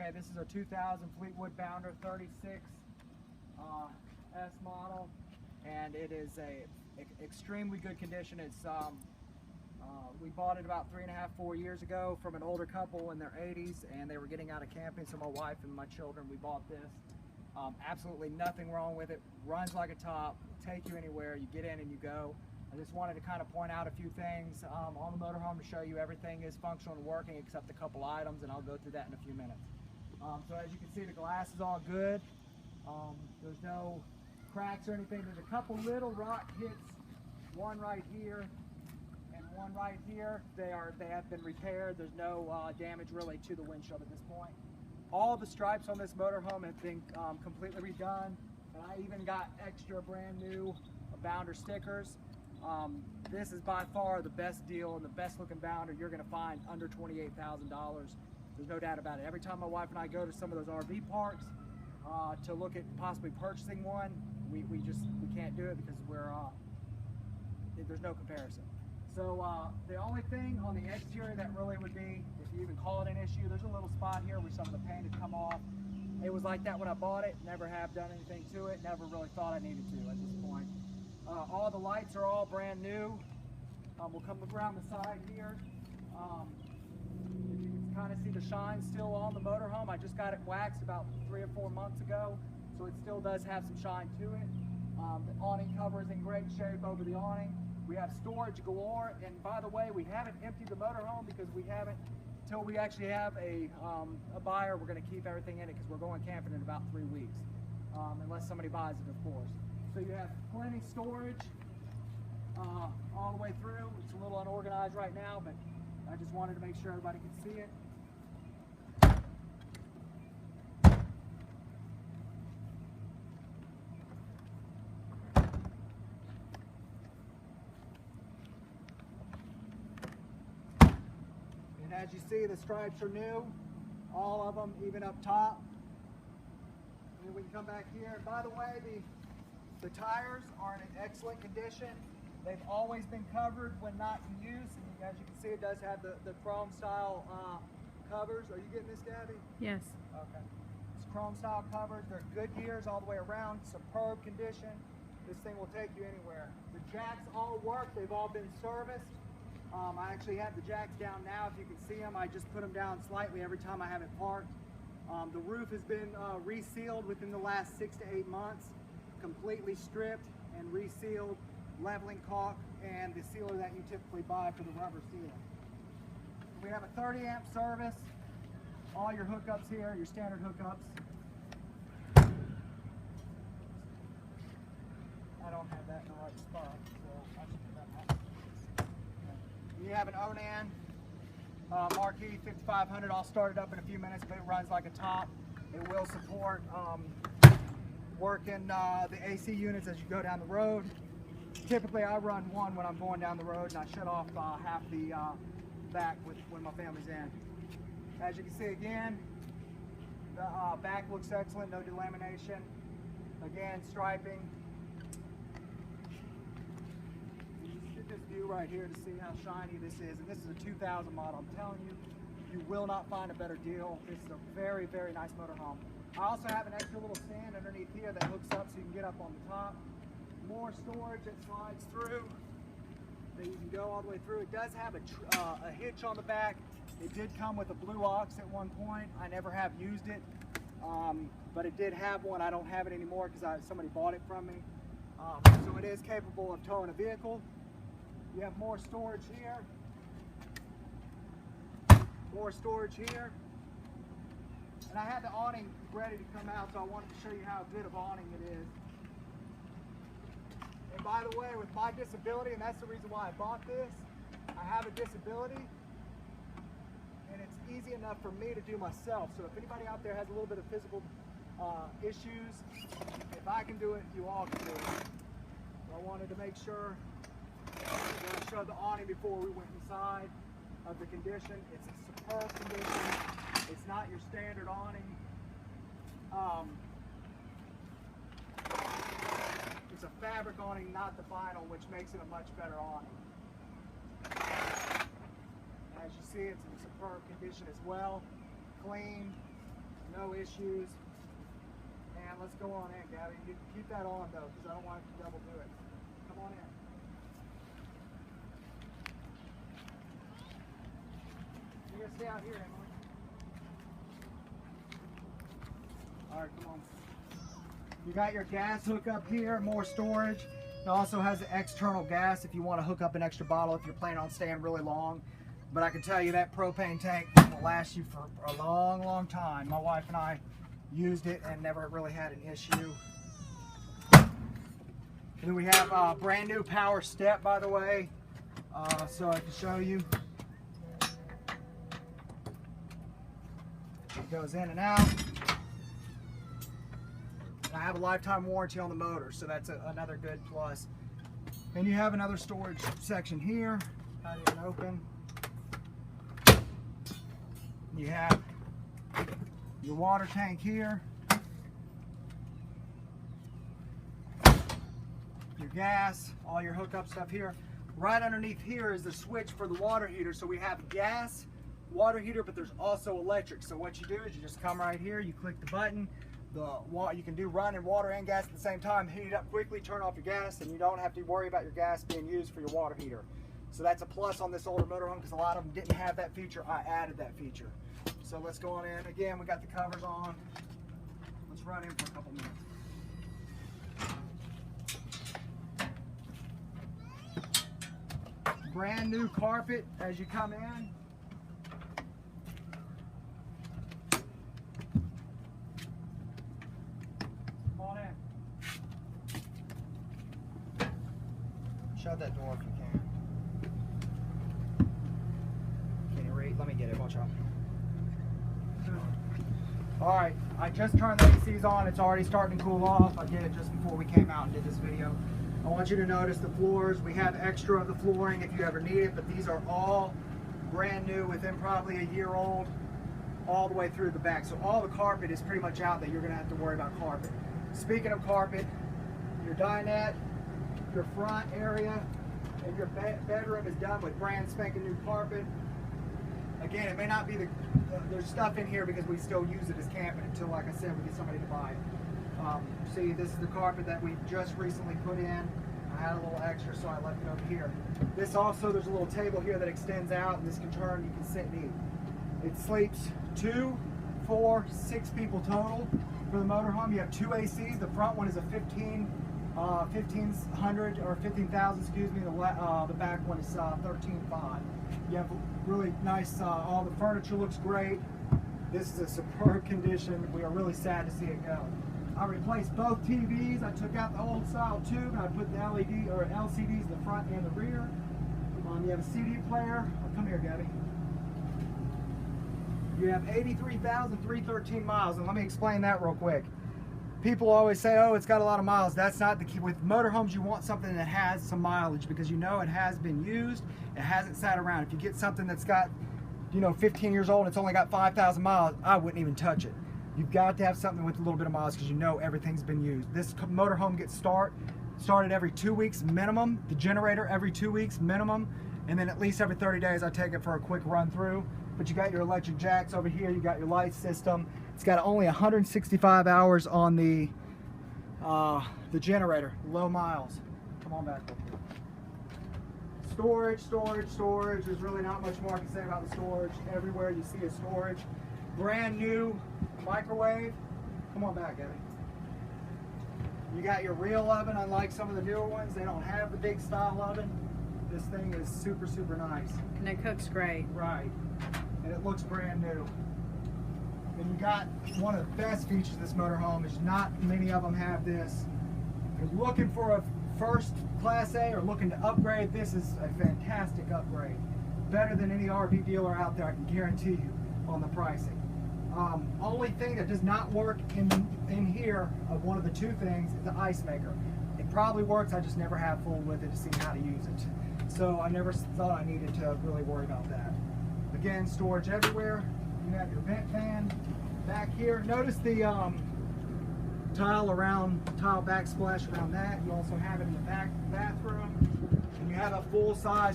Okay, this is a 2000 Fleetwood Bounder 36 S model, and it is a extremely good condition. It's we bought it about 3.5, 4 years ago from an older couple in their 80s, and they were getting out of camping, so my wife and my children, we bought this. Absolutely nothing wrong with it. Runs like a top, take you anywhere, you get in and you go. I just wanted to kind of point out a few things on the motorhome to show you everything is functional and working except a couple items, and I'll go through that in a few minutes. So as you can see, the glass is all good. There's no cracks or anything. There's a couple little rock hits, one right here and one right here. They have been repaired. There's no damage really to the windshield at this point. All the stripes on this motorhome have been completely redone, and I even got extra brand new Bounder stickers. This is by far the best deal and the best looking Bounder you're going to find under $28,000. There's no doubt about it. Every time my wife and I go to some of those RV parks to look at possibly purchasing one, we can't do it because there's no comparison. So the only thing on the exterior that really would be, if you even call it an issue, there's a little spot here where some of the paint had come off. It was like that when I bought it. Never have done anything to it. Never really thought I needed to at this point. All the lights are all brand new. We'll come around the side here. If you can kind of see the shine still on the motorhome. I just got it waxed about 3 or 4 months ago, so it still does have some shine to it. The awning cover is in great shape over the awning. We have storage galore, and by the way, we haven't emptied the motorhome because we haven't, until we actually have a buyer, we're going to keep everything in it because we're going camping in about 3 weeks, unless somebody buys it, of course. So you have plenty storage all the way through. It's a little unorganized right now, but I just wanted to make sure everybody could see it. And as you see, the stripes are new, all of them, even up top. And then we can come back here. And by the way, the tires are in an excellent condition. They've always been covered when not in use, and as you can see, it does have the chrome style covers. Are you getting this, Gabby? Yes. Okay. It's chrome style covers. They're good gears all the way around. Superb condition. This thing will take you anywhere. The jacks all work. They've all been serviced. I actually have the jacks down now. If you can see them, I just put them down slightly every time I have it parked. The roof has been resealed within the last 6 to 8 months. Completely stripped and resealed, leveling caulk, and the sealer that you typically buy for the rubber sealer. We have a 30 amp service. All your hookups here, your standard hookups. I don't have that in the right spot, so I should put that out. You have an Onan Marquee 5500. I'll start it up in a few minutes, but it runs like a top. It will support working the AC units as you go down the road. Typically I run one when I'm going down the road, and I shut off half the back when my family's in. As you can see again, the back looks excellent, no delamination. Again, striping. Just get this view right here to see how shiny this is, and this is a 2000 model. I'm telling you, you will not find a better deal. This is a very, very nice motorhome. I also have an extra little stand underneath here that hooks up so you can get up on the top. More storage that slides through that you can go all the way through. It does have a hitch on the back. It did come with a blue ox at one point. I never have used it, but it did have one. I don't have it anymore because somebody bought it from me. So it is capable of towing a vehicle. You have more storage here. More storage here. And I had the awning ready to come out, so I wanted to show you how good of awning it is. And by the way, with my disability, and that's the reason why I bought this, I have a disability, and it's easy enough for me to do myself. So if anybody out there has a little bit of physical issues, if I can do it, you all can do it. So I wanted to make sure that I showed the awning before we went inside of the condition. It's a superb condition. It's not your standard awning. It's a fabric awning, not the vinyl, which makes it a much better awning. As you see, it's in superb condition as well. Clean. no issues. And let's go on in, Gabby. You keep that on though, because I don't want to double do it. Come on in. You're gonna stay out here, Emily. All right, come on. You got your gas hookup here, more storage. It also has external gas if you want to hook up an extra bottle if you're planning on staying really long. But I can tell you that propane tank will last you for a long, long time. My wife and I used it and never really had an issue. And then we have a brand new power step, by the way, so I can show you. It goes in and out. And I have a lifetime warranty on the motor, so that's another good plus. And you have another storage section here. Not even open. You have your water tank here. Your gas, all your hookup stuff here. Right underneath here is the switch for the water heater. So we have gas, water heater, but there's also electric. So what you do is you just come right here, you click the button. You can do running water and gas at the same time, heat it up quickly, turn off your gas, and you don't have to worry about your gas being used for your water heater. So that's a plus on this older motorhome because a lot of them didn't have that feature. I added that feature. So let's go on in. Again, we got the covers on. Let's run in for a couple minutes. Brand new carpet as you come in. Shut that door if you can. Can you read? Let me get it. Watch out. Alright, I just turned the ACs on. It's already starting to cool off. I did it just before we came out and did this video. I want you to notice the floors. We have extra of the flooring if you ever need it, but these are all brand new within probably a year old, all the way through the back. So all the carpet is pretty much out that you're going to have to worry about carpet. Speaking of carpet, your dinette, your front area, and your bedroom is done with brand spanking new carpet. Again, it may not be there's stuff in here because we still use it as camping until, like I said, we get somebody to buy it. See, this is the carpet that we just recently put in. I had a little extra, so I left it over here. This also, there's a little table here that extends out, and this can turn, you can sit and eat. It sleeps 2, 4, 6 people total for the motorhome. You have 2 ACs. The front one is a 1500 or 15,000, excuse me. The back one is 13.5. You have really nice, all the furniture looks great. This is a superb condition. We are really sad to see it go. I replaced both TVs. I took out the old style tube and I put the LED or LCDs in the front and the rear. You have a CD player. Oh, come here, Gabby. You have 83,313 miles, and let me explain that real quick. People always say, oh, it's got a lot of miles. That's not the key. With motorhomes, you want something that has some mileage because you know it has been used. It hasn't sat around. If you get something that's got, 15 years old and it's only got 5,000 miles, I wouldn't even touch it. You've got to have something with a little bit of miles because you know everything's been used. This motorhome gets started every 2 weeks minimum. The generator every 2 weeks minimum. And then at least every 30 days, I take it for a quick run through. But you got your electric jacks over here. You got your light system. It's got only 165 hours on the generator, low miles. Come on back. Storage, storage, storage. There's really not much more I can say about the storage. Everywhere you see is storage. Brand new microwave. Come on back, Gabby. You got your real oven, unlike some of the newer ones. They don't have the big style oven. This thing is super, super nice. And it cooks great. Right. And it looks brand new. And you got one of the best features of this motorhome is not many of them have this. If you're looking for a first Class A or looking to upgrade, this is a fantastic upgrade. Better than any RV dealer out there, I can guarantee you on the pricing. Only thing that does not work in here of one of the two things is the ice maker. It probably works, I just never have fooled with it to see how to use it. So I never thought I needed to really worry about that. Again, storage everywhere. You have your vent fan back here. Notice the tile backsplash around that. You also have it in the back bathroom. And you have a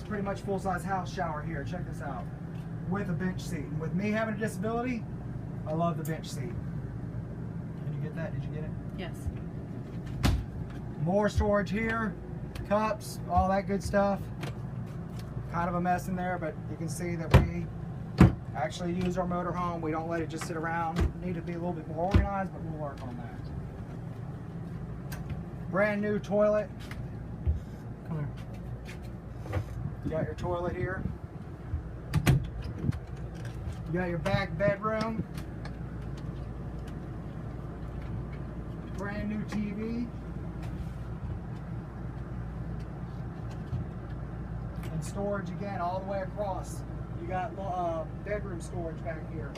pretty much full-size house shower here. Check this out. With a bench seat. And with me having a disability, I love the bench seat. Can you get that? Did you get it? Yes. More storage here, cups, all that good stuff. Kind of a mess in there, but you can see that we actually use our motorhome. We don't let it just sit around. Need to be a little bit more organized, but we'll work on that. Brand new toilet. Come here. You got your toilet here. You got your back bedroom. Brand new TV. And storage again all the way across. You got bedroom storage back here.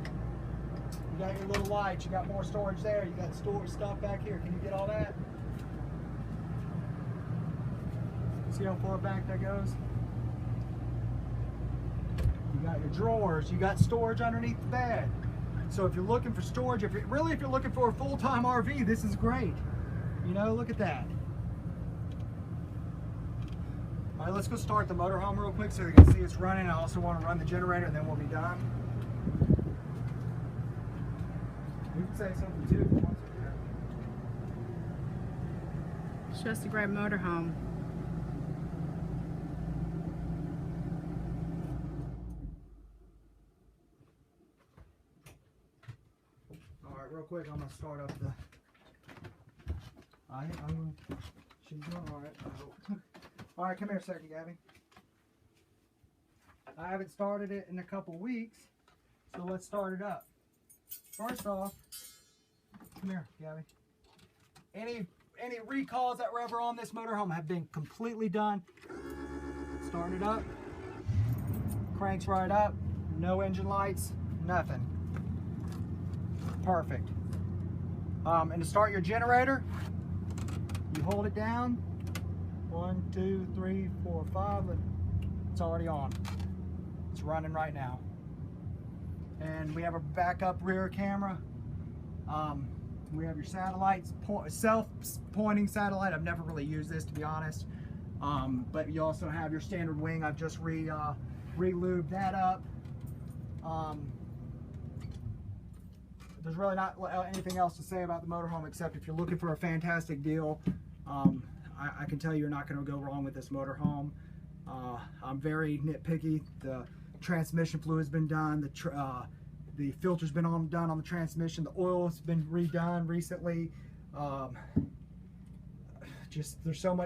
You got your little lights. You got more storage there. You got storage stuff back here. Can you get all that? See how far back that goes? You got your drawers. You got storage underneath the bed. So if you're looking for storage, if you're looking for a full-time RV, this is great. You know, look at that. All right, let's go start the motorhome real quick so you can see it's running. I also want to run the generator, and then we'll be done. You can say something too if you want to. It's just a great motorhome. All right, real quick, I'm gonna start up the. She's doing all right. I hope. All right, come here a second, Gabby. I haven't started it in a couple weeks, so let's start it up. First off, come here, Gabby. Any recalls that were ever on this motorhome have been completely done. Starting it up, cranks right up, no engine lights, nothing. Perfect. And to start your generator, you hold it down. 1, 2, 3, 4, 5. It's already on. It's running right now. And we have a backup rear camera. We have your satellites, self-pointing satellite. I've never really used this, to be honest. But you also have your standard wing. I've just re-lubed that up. There's really not anything else to say about the motorhome except if you're looking for a fantastic deal, I can tell you you're not going to go wrong with this motorhome. I'm very nitpicky. The transmission fluid's been done. The filter's been done on the transmission. The oil's been redone recently. Just there's so much